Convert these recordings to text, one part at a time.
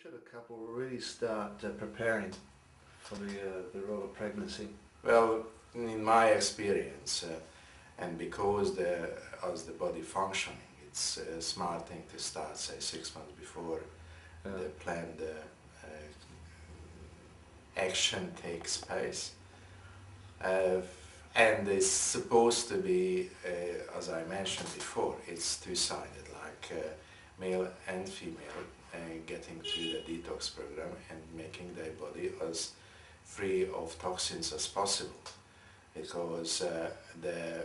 should a couple really start preparing for the role of pregnancy? Well, in my experience, and because as the body functioning, it's a smart thing to start, say, 6 months before the planned action takes place. And it's supposed to be, as I mentioned before, it's two-sided, like male and female getting through the detox program and making their body as free of toxins as possible, because the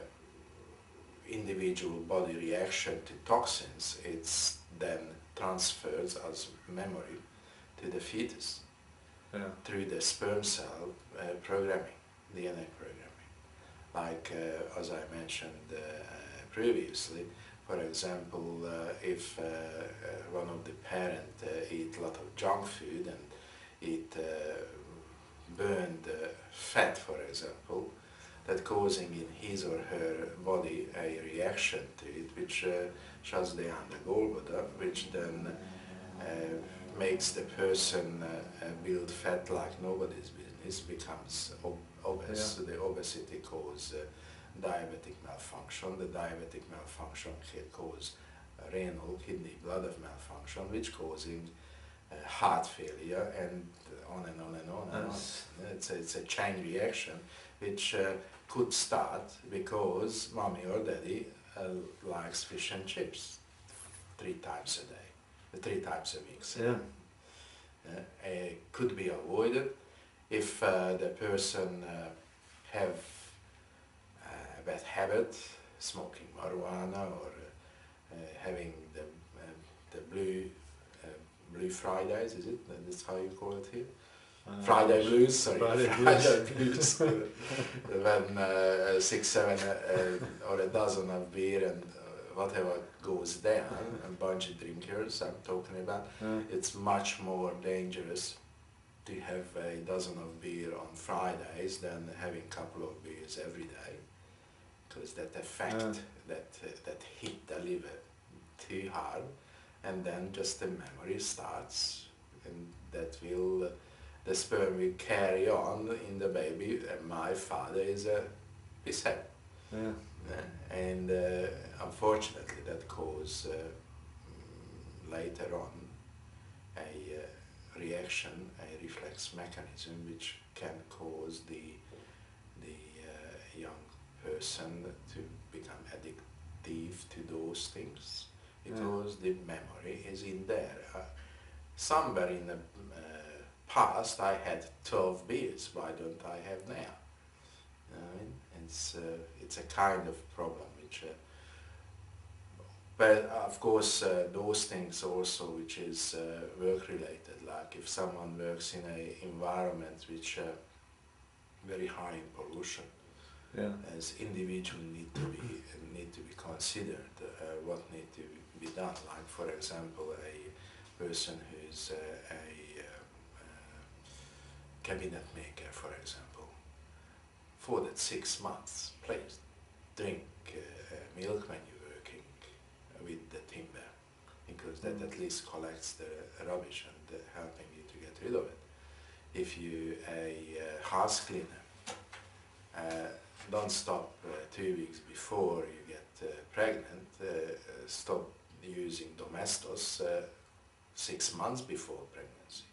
individual body reaction to toxins, it's then transferred as memory to the fetus through the sperm cell programming, DNA programming. Like as I mentioned previously, for example, if one of the parents eat a lot of junk food and eat burned fat, for example, that causing in his or her body a reaction to it, which shuts down the gallbladder, which then makes the person build fat like nobody's business, becomes obese. The obesity causes diabetic malfunction. The diabetic malfunction can cause renal, kidney, bladder malfunction, which causing heart failure, and on and on and on and on. It's a chain reaction which could start because mommy or daddy likes fish and chips 3 times a day, 3 times a week. Could be avoided if the person have a bad habit, smoking marijuana, or having the blue Fridays, is it? That's how you call it here? Friday blues, sorry. Friday blues. When 6, 7 or a dozen of beer and whatever goes down, and bungee drinkers I'm talking about, it's much more dangerous to have a dozen of beer on Fridays than having a couple of beers every day, because that effect, that hit the liver too hard, and then just the memory starts, and that will, the sperm will carry on in the baby, and my father is a pisshead. And unfortunately that causes later on a reaction, a reflex mechanism, which can cause the young person to become addictive to those things, because the memory is in there. Somewhere in the past I had 12 beers, why don't I have now? It's a kind of problem which, but of course those things also which is work related, like if someone works in an environment which very high in pollution, as individual need to be considered what need to be done. Like for example, a person who's a cabinet maker, for example, for that 6 months, please drink milk when you're working with the timber, because that at least collects the rubbish and helping you to get rid of it. If you a house cleaner, don't stop 2 weeks before you get pregnant, stop using domestos 6 months before pregnancy,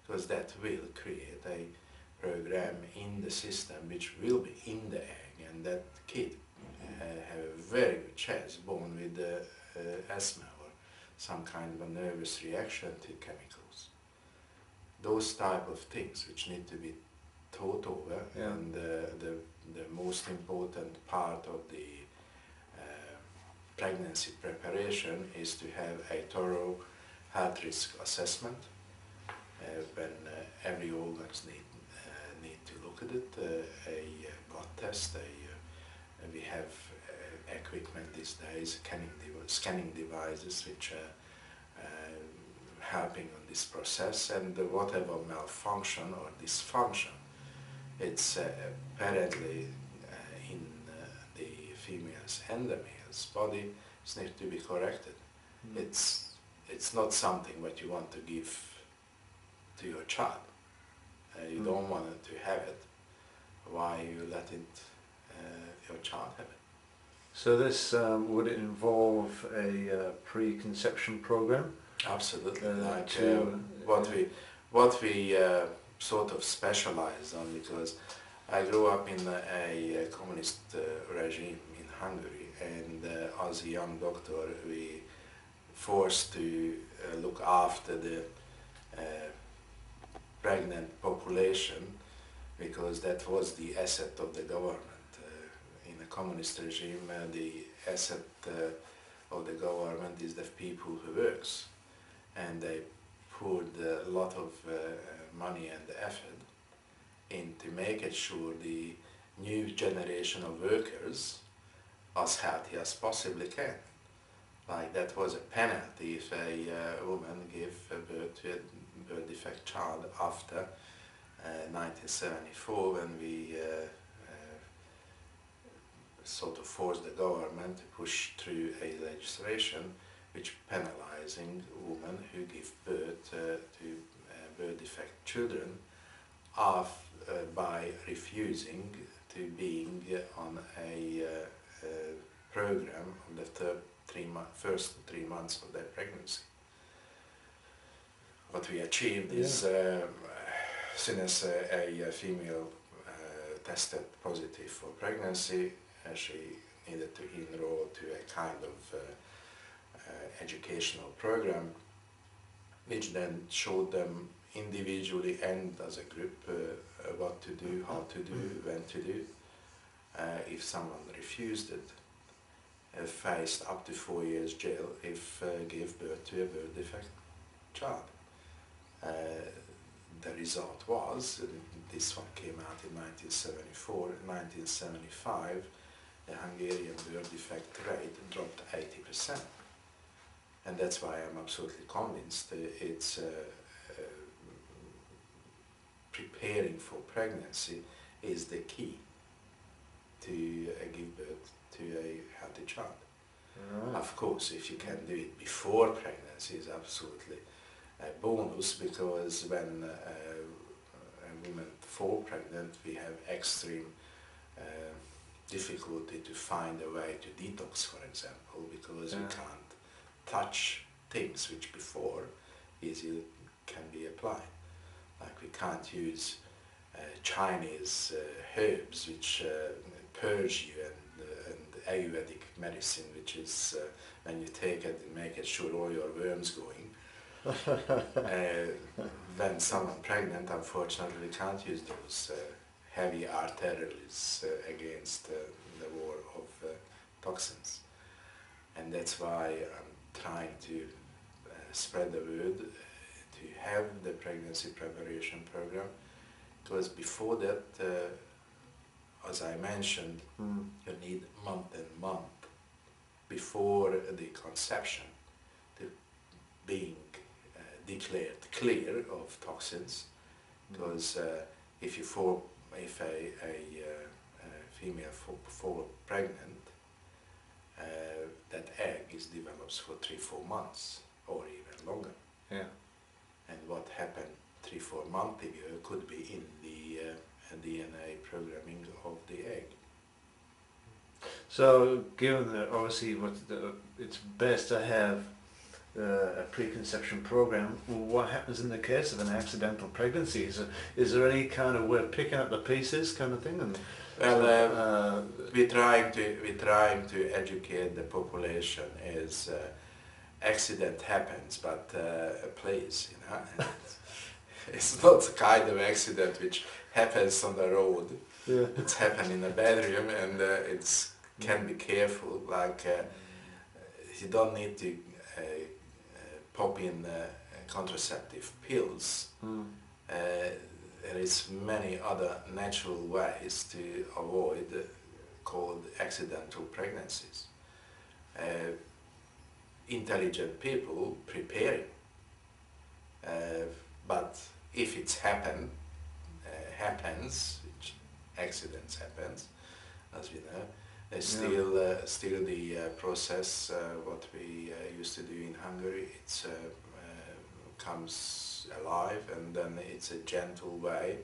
because that will create a program in the system which will be in the egg, and that kid have a very good chance born with asthma or some kind of a nervous reaction to chemicals. Those type of things which need to be thought over, and the most important part of the pregnancy preparation is to have a thorough health risk assessment when every organs need to look at it, a blood test, we have equipment these days, scanning devices which are helping on this process, and whatever malfunction or dysfunction, it's apparently in the females and the males body, it needs to be corrected. It's not something that you want to give to your child. You don't want it to have it. Why you let it, your child have it? So this, would it involve a preconception program? Absolutely. Like to, what we sort of specialize on, because I grew up in a communist regime in Hungary, and as a young doctor we forced to look after the pregnant population, because that was the asset of the government. In a communist regime, the asset of the government is the people who works, and they poured a lot of money and effort into making sure the new generation of workers as healthy as possibly can. Like that was a penalty if a woman gave birth to a birth defect child after 1974, when we sort of forced the government to push through a legislation which penalizing women who give birth to birth defect children by refusing to being on a program of the first 3 months of their pregnancy. What we achieved is, as soon as a female tested positive for pregnancy, she needed to enroll to a kind of educational program, which then showed them individually and as a group what to do, how to do, when to do. If someone refused it, faced up to 4 years jail if gave birth to a birth defect child. The result was, this one came out in 1974, in 1975, the Hungarian birth defect rate dropped 80%. And that's why I'm absolutely convinced it's preparing for pregnancy is the key to give birth to a healthy child. Right. Of course, if you can do it before pregnancy, is absolutely a bonus, because when a woman fall pregnant, we have extreme difficulty to find a way to detox, for example, because we can't touch things which before easily can be applied. Like we can't use Chinese herbs which purge you, and Ayurvedic medicine, which is when you take it and make it sure all your worms going. When someone pregnant, unfortunately, we can't use those heavy arterials against the war of toxins. And that's why I'm trying to spread the word to have the pregnancy preparation program, because before that, as I mentioned, you need month and month before the conception to being declared clear of toxins, because if a female fall pregnant, that egg is develops for 3-4 months or even longer. Yeah. And what happened 3-4 months ago could be in the DNA programming of the egg. So, given that obviously it's best to have a preconception program, what happens in the case of an accidental pregnancy? Is there any kind of way of picking up the pieces, kind of thing? And well, we're trying to educate the population. Is accident happens, but please, you know, it's not the kind of accident which happens on the road. Yeah. It's happened in a bedroom, and it's can be careful. Like you don't need to pop in contraceptive pills. There is many other natural ways to avoid called accidental pregnancies. Intelligent people preparing, but if it's happens, which accidents happens, as we know, there's still the process what we used to do in Hungary. It's comes alive, and then it's a gentle way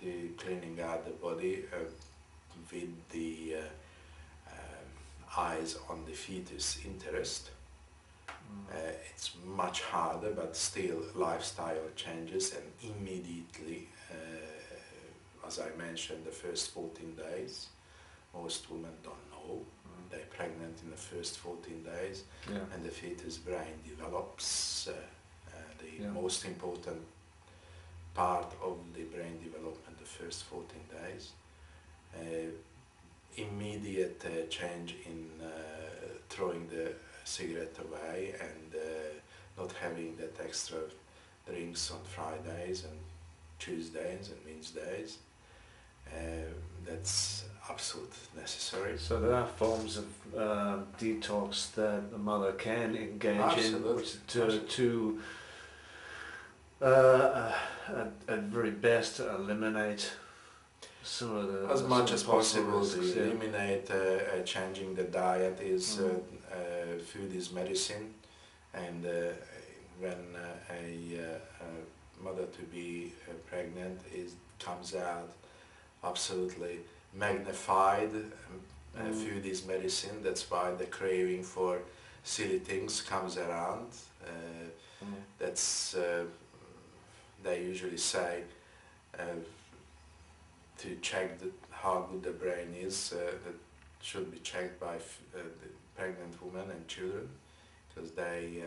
to cleaning out the body with the eyes on the fetus interest. It's much harder, but still lifestyle changes, and immediately, as I mentioned, the first 14 days, most women don't know they're pregnant in the first 14 days, and the fetus brain develops. The most important part of the brain development the first 14 days. Immediate change in throwing the cigarette away and not having that extra drinks on Fridays and Tuesdays and Wednesdays. That's absolutely necessary. So there are forms of detox that the mother can engage in to at very best eliminate some of the... As much as possible to eliminate changing the diet is food is medicine, and when a mother-to-be pregnant comes out absolutely magnified. Food is medicine. That's why the craving for silly things comes around. That's they usually say to check how good the brain is, that should be checked by the pregnant women and children, because they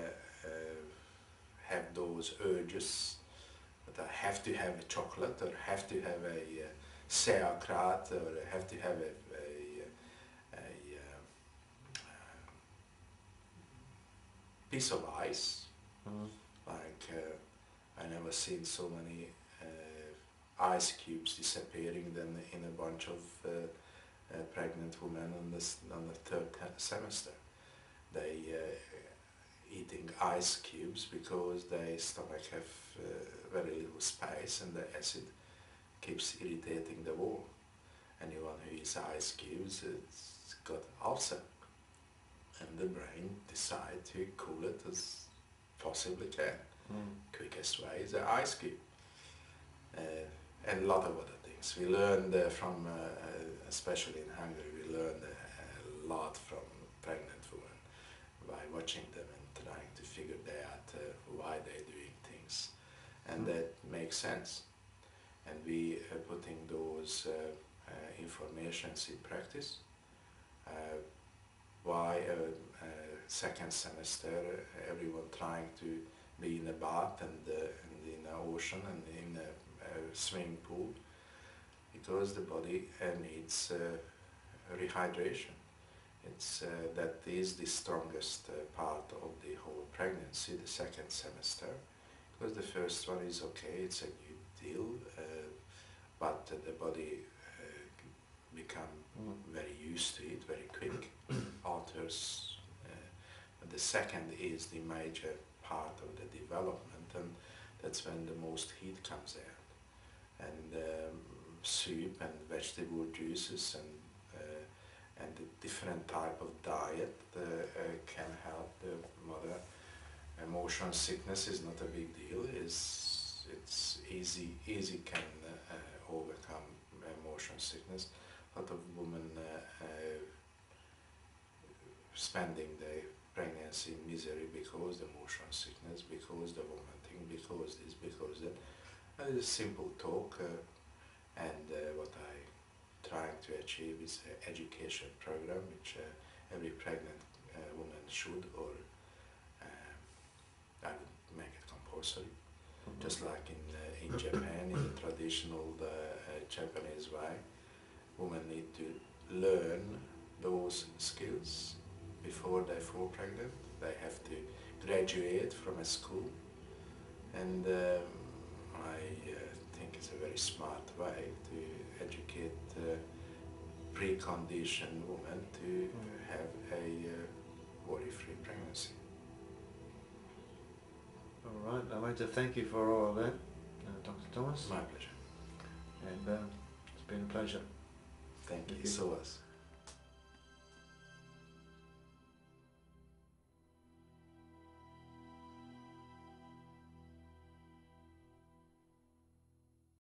have those urges that I have to have a chocolate, or have to have a sauerkraut, or have to have a piece of ice. Like I never seen so many ice cubes disappearing than in a bunch of pregnant women on the third semester. They eating ice cubes because their stomach have very little space, and the acid keeps irritating the wall. Anyone who eats ice cubes, it's got ulcer, and the brain decide to cool it as possibly can. Quickest way is an ice cube, and a lot of other things. We learned from, especially in Hungary, we learned a lot from pregnant women by watching them and trying to figure out why they're doing things, and that makes sense. And we are putting those informations in practice. Why second semester everyone trying to be in a bath and in an ocean and in a swimming pool? Because the body needs rehydration. It's that is the strongest part of the whole pregnancy, the second semester, because the first one is okay, it's a new deal, but the body become very used to it very quick, alters. The second is the major part of the development, and that's when the most heat comes out. And soup and vegetable juices and the different type of diet can help the mother. Motion sickness is not a big deal. It's easy can overcome motion sickness. A lot of women spending their pregnancy in misery because the motion sickness, because the vomiting, because this, because that. And it's a simple talk, and what I trying to achieve is an education program which every pregnant woman should, or I would make it compulsory. Just like in Japan, in the traditional Japanese way, women need to learn those skills before they fall pregnant. They have to graduate from a school, and I think it's a very smart way to educate preconditioned women to have a worry-free pregnancy. All right, I'd like to thank you for all of that, Dr. Thomas. My pleasure. And it's been a pleasure. Thank you. So was.